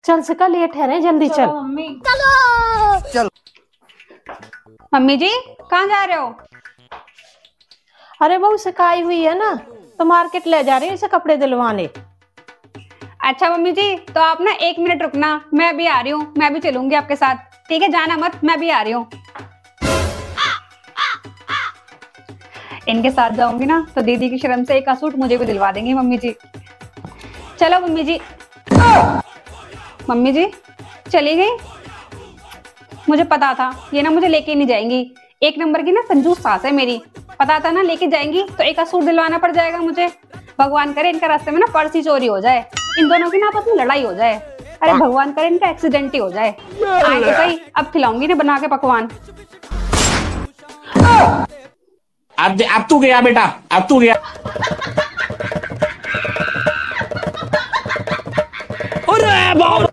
चल सिका, लेट है रे, जल्दी चल। मम्मी चल। मम्मी जी कहाँ जा रहे हो? अरे बहू सिकाई हुई है ना, तो मार्केट ले जा रही है इसे कपड़े दिलवाने। अच्छा मम्मी जी, तो आप ना 1 मिनट रुकना, मैं अभी आ रही हूँ, मैं भी चलूंगी आपके साथ। ठीक है, जाना मत, मैं भी आ रही हूँ। इनके साथ जाऊंगी ना तो दीदी की शर्म से एक का सूट मुझे भी दिलवा देंगी मम्मी जी। चलो मम्मी जी। मम्मी जी चली गई। मुझे पता था ये ना मुझे लेके नहीं जाएंगी। एक नंबर की ना कंजूस सास है मेरी। पता था ना लेके जाएंगी तो एक का सूट दिलवाना पड़ जाएगा मुझे। भगवान करे इनका रास्ते में ना पर्स ही चोरी हो जाए, इन दोनों की ना आपस में लड़ाई हो जाए। अरे भगवान करे इनका एक्सीडेंट ही हो जाए। आए तो सही, अब खिलाऊंगी ना बना के पकवान। अब तू गया बेटा, अब तू गया। अरे बाप।